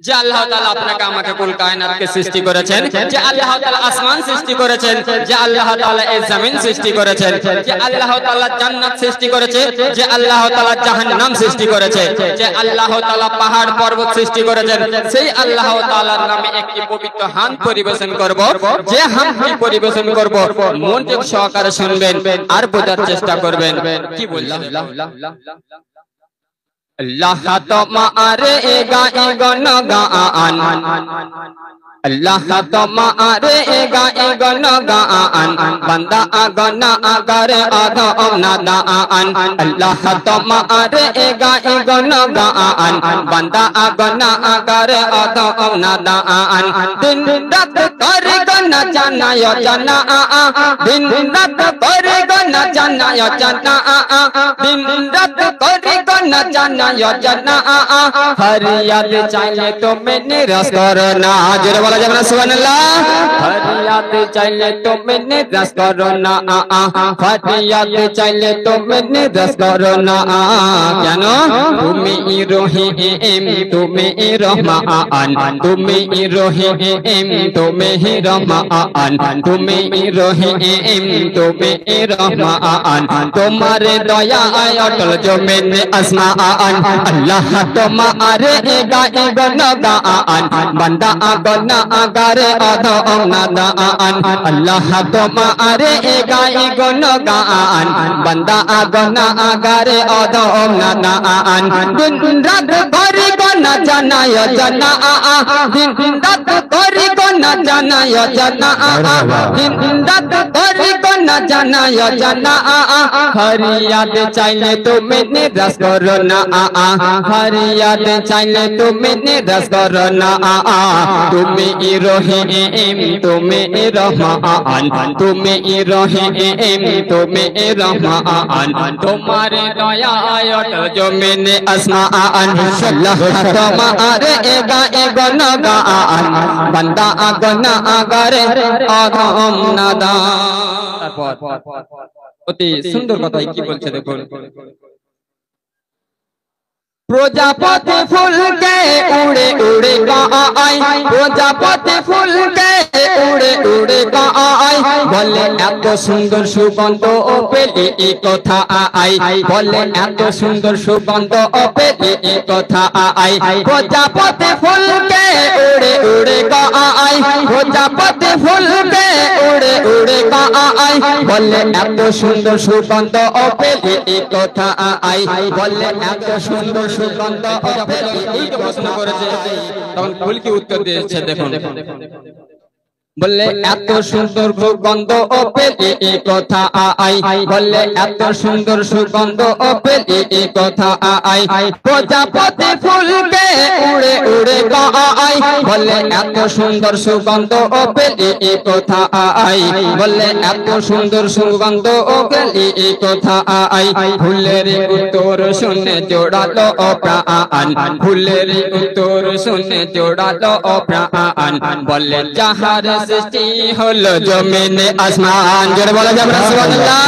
যে আল্লাহ তাআলা আপনাকে আমাকে কুল কায়নাতকে সৃষ্টি করেছেন, যে আল্লাহ তাআলা আসমান সৃষ্টি করেছেন, যে আল্লাহ তাআলা এই জমিন সৃষ্টি করেছেন, যে আল্লাহ তাআলা জান্নাত সৃষ্টি করেছে, যে আল্লাহ তাআলা জাহান্নাম সৃষ্টি করেছে, যে আল্লাহ তাআলা পাহাড় পর্বত সৃষ্টি করেছেন, সেই আল্লাহ তাআলার নামে একটি পবিত্র হাম পরিবেশন করব। যে হামটি পরিবেশন করব মনোযোগ সহকারে শুনবেন আর বোঝার চেষ্টা করবেন। কি বললাম? अल्लाह तुम्हारे गाए गन गान, अल्लाह तुम्हारे गाए गन गान, बंदा गना अगर अधम नादान। अल्लाह तुम्हारे गाए गन गान, बंदा गना अगर अधम नादान। दिन रात कर गना जाना यो जाना, दिन रात कर गना जाना यो जाना, दिन रात कर गना जाना यो जाना। फरियाद चाहिए तो मैंने रस करना, जोर बोला जाना सुभानअल्लाह। फरियाद चाहिए तो मैंने रस करना, फरियाद चाहिए तो मैंने रस करना। কেন? তুমি রহিম তুমি রহমান, তুমি রহিম তুমি রহমান, তুমি রহিম তুমি রহমান। তোমার দয়া অটল জমিন আসমান। अल्लाह तुम्हारे गाए गन गान, बंदा गना अगर अधम नादान। अल्लाह तुम्हारे गाए गन गान, बंदा गना अगर अधम नादान। दिन रात करी गना जाना यो जाना, दिन रात करी गना जाना यो जाना, दिन रात करी गना जाना यो जाना। फरियाद चाहिए तो मैंने रस करना, फरियाद चाहिए तो मैंने रस करना। तुम्हें रहीम तुम्हें रहमान, तुम्हें रहीम तुम्हें रहमान। तुम्हारे दया अटल जमीन आसमान। अल्लाह तुम्हारे गाए गन गान, बंदा गना अगर अधम नादान। অতি সুন্দর কথাই কি বলছে দেখুন। प्रजापति फूल के उड़े उड़े गाय, प्रजापति फूल के उड़े उड़े गाय। बोले एत सुंदर सुगंध पेले ए कथा आई, बोले एत सुंदर सुगंध पेले ए कथा आई। प्रजापति फूल के उड़े उड़े गाय, प्रजापति फूल के उड़े उड़े गाय। बोले एत सुंदर सुगंध पेले ए कथा आई, बोले एत सुंदर সুগন্ধ এই প্রশ্ন করেছে, তখন ফুল কি উত্তর দিয়েছে দেখুন। বললে এত সুন্দর সুগন্ধ পেলে এই কথা আই, বললে এত সুন্দর সুগন্ধ পেলে এই কথা আই। প্রজাপতি ফুলকে উড়ে উড়ে গায়, বললে এত সুন্দর সুগন্ধ পেলে এই কথা আই, বললে এত সুন্দর সুগন্ধ পেলে এই কথা আই। ফুলের উত্তর শুনে জোড়ালো প্রাণ, ফুলের উত্তর শুনে জোড়ালো প্রাণ। বললে যাহার সৃষ্টি হলো জমিনে আসমান। জোরে বলা যাবে না সুবহানাল্লাহ।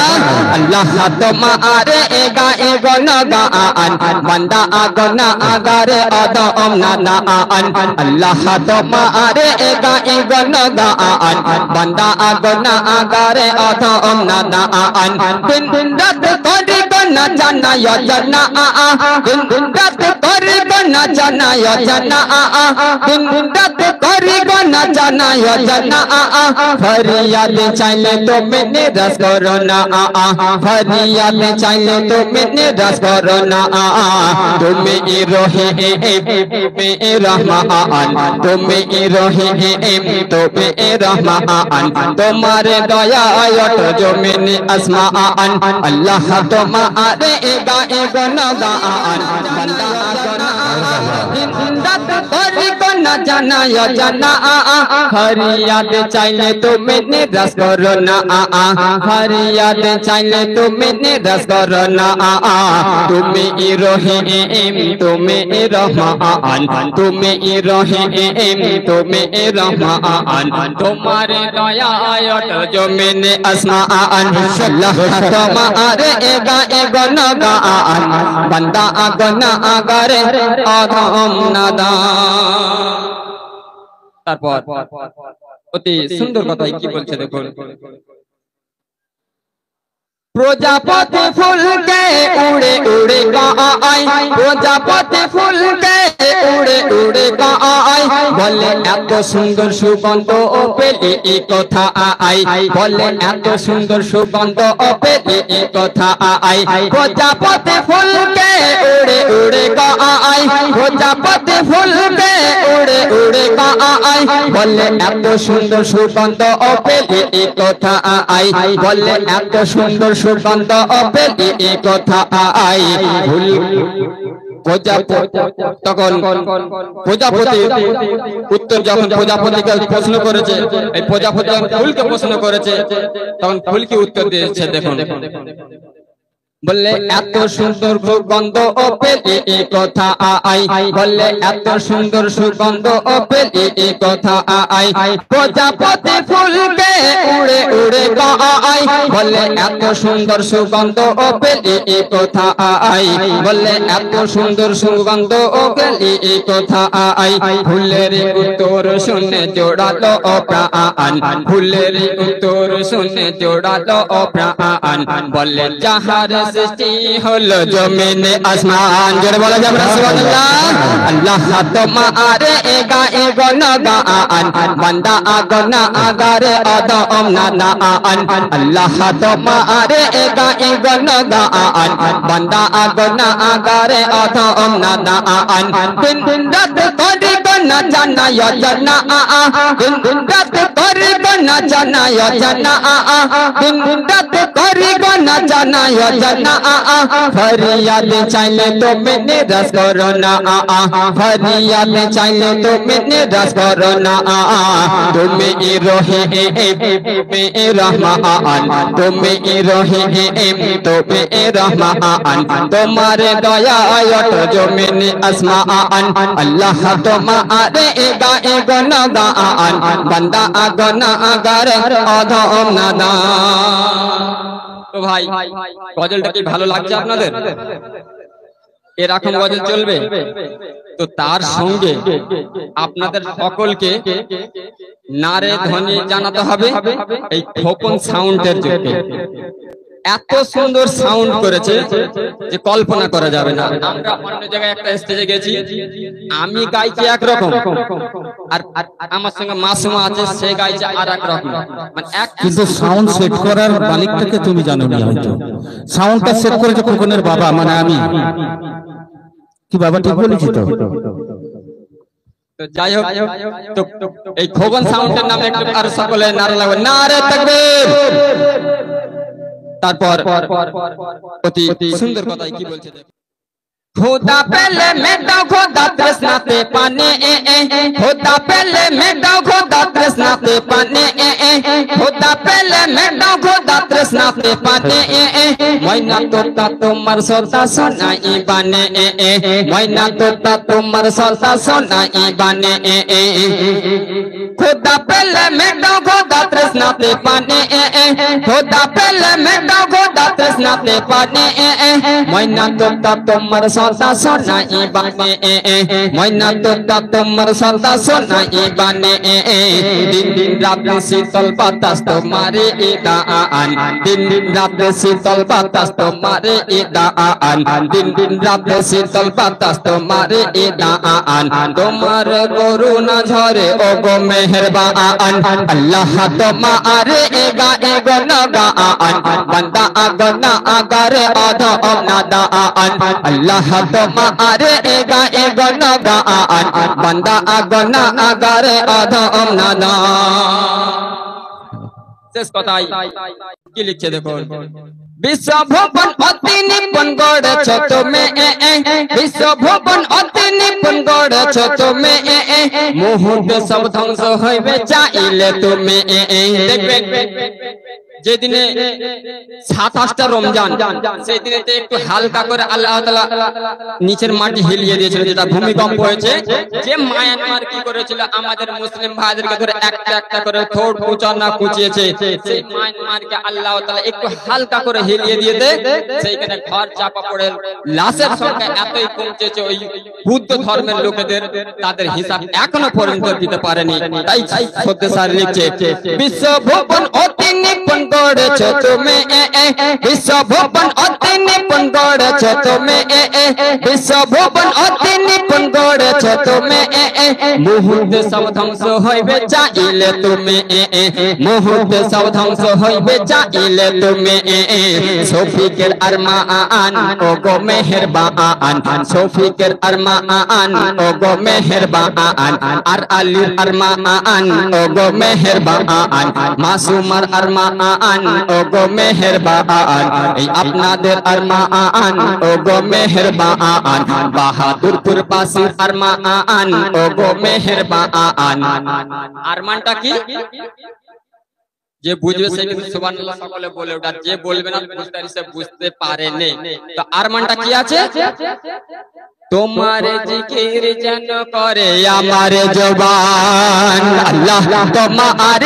আল্লাহ তোমারে গায়ে গন গান, বান্দা গনা আগারে আদম নাদান। আল্লাহ তোমারে গায়ে গন গান, বান্দা গনা আগারে আদম নাদান। দিন দিন রাত করে গনা জানা ইয়া জানা, দিন দিন রাত করে গনা জানা ইয়া জানা, দিন দিন রাত করে গনা জানা ইয়া জানা। फरियाद चाहिए तो मैंने रस करना, फरियाद चाहिए तो मैंने रस करना। तुम्हें रहीम रहमान, तुम्हें रहीम तुम्हें रहमान। तुम्हारे दया अटल जमीन आसमान। अल्लाह तुम्हारे गाए गन गान, बंदा गना दिन रात करी गना जाना यो जाना। फरियाद फरियाद चाइले तुम्हें निराश करो ना फरियाद चाइले तुम्हें निराश करो ना तुम्हें रहीम तुम्हें रहमान तुम्हें रहीम तुम्हें रहमान तुम्हारे दया जमीन आसमान तुम्हारे एगा एगो नगान बंदा आगना आगारे अधम नादान তারপর অতি সুন্দর কথাই কি বলছে দেখুন प्रजापति फूल के उड़े उड़े गाय प्रजापति फूल के उड़े उड़े गाय बोले एत सुंदर सुगंध पेले ए कथा आई बोले एत सुंदर सुगंध पेले ए कथा आई प्रजापति फूल के उड़े उड़े गाय प्रजापति फूल के उड़े उड़े गाय बोले एत सुंदर सुगंध पेले ए कथा आई बोले एत सुंदर सुगंध पेले ए कथा आई প্রজাপতি উত্তর যখন প্রজাপতিকে প্রশ্ন করেছে এই প্রজাপতি যখন ফুলকে প্রশ্ন করেছে তখন ফুল কি উত্তর দিয়েছে দেখুন বললে এত সুন্দর সুগন্ধ পেলে এ কথা আই বললে এত সুন্দর সুগন্ধ পেলে এ কথা আই প্রজাপতি ফুলকে উড়ে উড়ে গায় বললে এত সুন্দর সুগন্ধ পেলে এ কথা আই বললে এত সুন্দর সুগন্ধ পেলে এ কথা আই ফুলের উত্তর শুনে জোড়ালো প্রাণ ফুলের উত্তর শুনে জোড়ালো প্রাণ বললে যাহার सृष्टि हलो जमीन आसमान जोरे बोला जब सुभानअल्लाह अल्लाह तुम्हारे एगा एगो नगान बंदा आगना आगारे अधम नादान अल्लाह तुम्हारे एगा एगो नगान बंदा आगना आगारे अधम नादान दिन दिन रात करी गना जाना योजना दिन दिन रात करी गना जाना योजना दिन दिन रात करी गना जाना योजना फरियाद चाइले तो मैंने रस करो ना फरियाद चाइले तो मैंने रस करो ना तुम्हें रहीम रहमान तुम्हें रहीम तुम्हें रहमान तुम्हारे दया जो मैंने आसमान अल्लाह तुम्हारे एगा एगो नगान बंदा आगना आगारे अधम नादान तो भाई गजलটা কি ভালো লাগছে আপনাদের এরকম গজল চলবে তো তার সঙ্গে আপনাদের সকলকে নারে ধ্বনি জানাতে হবে এই খোকন সাউন্ডের জন্য এত সুন্দর সাউন্ড করেছে যে কল্পনা করা যাবে না আমরা অন্য জায়গায় একটা স্টেজে গেছি আমি গাইছি এক রকম আর আমার সঙ্গে মাসুমা আছে সে গাইছে আরেক রকম মানে এক কিন্তু সাউন্ড সেট করার মালিকটাকে তুমি জানো না হয়তো সাউন্ডটা সেট করেছে খোকনের বাবা মানে আমি কি বাবা ঠিক বলেছি তো তো যাই হোক তো এই খোকন সাউন্ডের নামে একটু আর সকলে নারা লাগবে নারে তাকবীর তারপর অতি সুন্দর কথাই কি বলছে खुदा पहले मेटा खुदा तृष्णाते पाने खुदा पहले मेटा खुदा तृष्णाते पाने खुदा पहले मेटा खुदा तृष्णाते पाने मैना तोता तुम्हार सोता सोनाई बाने मैना तोता तुम्हार सोता सोनाई बाने खुदा पहले मेटा खुदा तृष्णाते पाने खुदा पहले मेटा खुदा तृष्णाते पाने मैना तोता तुम्हार सोता सोनाई बाने मैना तोता तुम्हार सोता सोनाई बाने दिन दिन रात शीतल बातास तुम्हारे ईदान दिन दिन रात शीतल बातास तुम्हारे ईदान दिन दिन रात शीतल बातास तुम्हारे ईदान तुम्हार करुणा झरे ओ गो मेहरबान अल्लाह तुम्हारे एगा एगो नगान बंदा आगना आगारे अधम नादान अल्लाह तुम्हारे एगा एगो नगान बंदा आगना आगारे अधम नादान শেষ কথাই কি লিখছে দেখো বিশ্ব ভুবন অতি নিপুণ গড়েছ তুমি, বিশ্ব ভুবন অতি নিপুণ গড়েছ তুমি, মুহূর্তে সব ধ্বংস হইবে চাইলে তুমি। দেখবেন যেদিনে 27টা রমজান, সেই দিনে একটু হালকা করে আল্লাহ তাআলা নিচের মাটি হিলিয়ে দিয়েছিল, যেটা ভূমিকম্প হয়েছে। যে মায়ানমার কি করেছিল, আমাদের মুসলিম ভাইদেরকে ধরে একটা একটা করে ঠোঁট কুচানা কুচিয়েছে, সেই মায়ানমারকে আল্লাহ তাআলা একটু হালকা করে হিলিয়ে দিয়েতে সেইখানে ঘর চাপা পড়ে লাশের সংখ্যা এতই কমছেছে, ওই বুদ্ধ ধর্মের লোকেদের তাদের হিসাব এখনো পর্যন্ত দিতে পারেনি। তাই সত্যসার লিখছে, বিশ্ব ভুবন অতি নিপুণ গড়েছ তুমি, বিশ্ব ভুবন অতি নিপুণ গড়েছ তুমি, বিশ্ব ভুবন অতি নিপুণ গড়েছ তুমি, মুহূর্তে সব ধ্বংস হইবে চাইলে তুমি, মুহূর্তে সব ধ্বংস হইবে চাইলে তুমি। শফিকের আরমান ও গো মেহেরবান, শফিকের আরমান ও গো মেহেরবান, আর আলীর আরমান ও গো মেহেরবান, মাসুমার আরমান ও গো মেহেরবান, এই আপনাদের আরমান ও গো মেহেরবান, বাহাদুরপুর বাসীর আরমান ও গো মেহেরবান। আরমানটা কি? যে বুঝবে সে কিন্তু সুবহানাল্লাহ সকলে বলে ওঠা, যে বলবে না বুঝতে সে বুঝতে পারেনি। তো আরমানটা কি আছে? তোমার জিকির যেন করে আমার জবান, আল্লাহ তোমার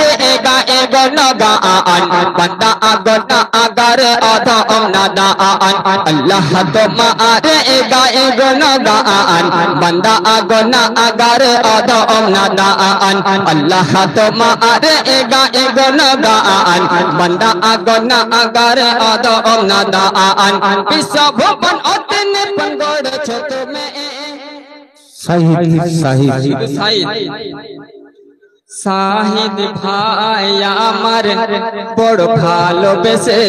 গায়ে গণগান, বান্দা আগনা আগার অধম নাদান, আল্লাহ তোমার গায়ে গণগান, বান্দা আগনা আগার অধম নাদান, আল্লাহ তোমার গায়ে গণগান, বান্দা আগনা আগার অধম নাদান। বিশ্ব ভুবন অতি নিপুণ গড়েছ তুমি। শাহিদ ভাই আমার বড় ভালোবেসে,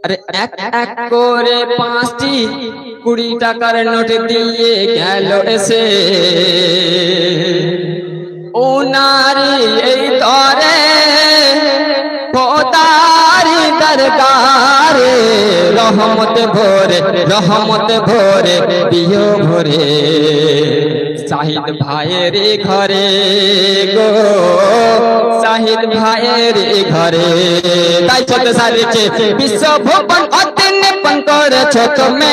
আরে এক এক করে 5টি 20 টাকার নোট দিয়ে গেল এসে, ওনারি এই তরে খোদারি দরগারে, রহমত ভরে রহমত ভরে দিও ভরে, শাহিদ ভাইয়ের ঘরে গো, শাহিদ ভাইয়ের ঘরে। তাই ছোট সারিছে, বিশ্ব ভুবন অতি নিপুণ গড়েছ তুমি,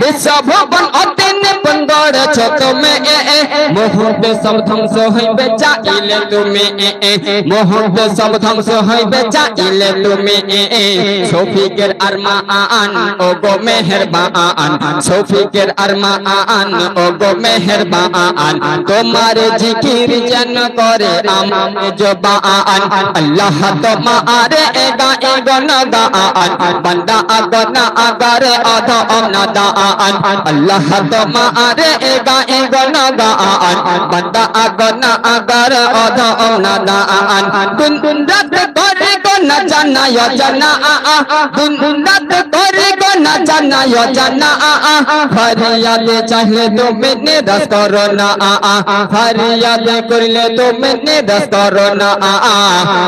বিশ্ব ভুবন অতি নিপুণ গড়েছ তুমি, মুহূর্তে সব ধ্বংস হইবে চাইলে তুমি, মুহূর্তে সব ধ্বংস হইবে চাইলে তুমি। শফিকের আরমান ও গো মেহেরবান, শফিকের আরমান ও গো মেহেরবান, তোমার জিকির যেন করে আমার জবান, আল্লাহ তোমার গায়ে গণগান, বান্দা আগনা আগার অধম নাদান, আল্লাহ তোমার গায়ে গণগান, বান্দা আগনা আগার অধম নাদান। গুনগুন রাত করে গোনা জানা জানা, গুনগুন রাত করে গোনা জানা জানা, ফরিয়াদ চাইলে তুমি নিরাশ করো না, ফরিয়াদ করলে তুমি নিরাশ করো না।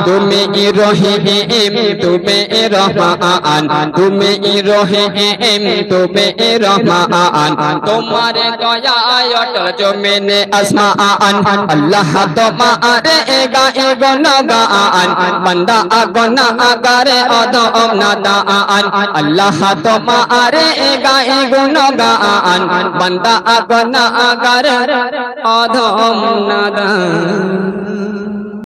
তুমি রহিম তুমি রহমান, তুমি রহিম তুমি রহমান, তোমার দয়ায় অটল জমিনে আসমান, আল্লাহ তোমার গায়ে গণগান, বান্দা আগনা আগারে অধম নাদান, আল্লাহ তোমার গায়ে গণগান, বান্দা আগনা আগারে অধম নাদান।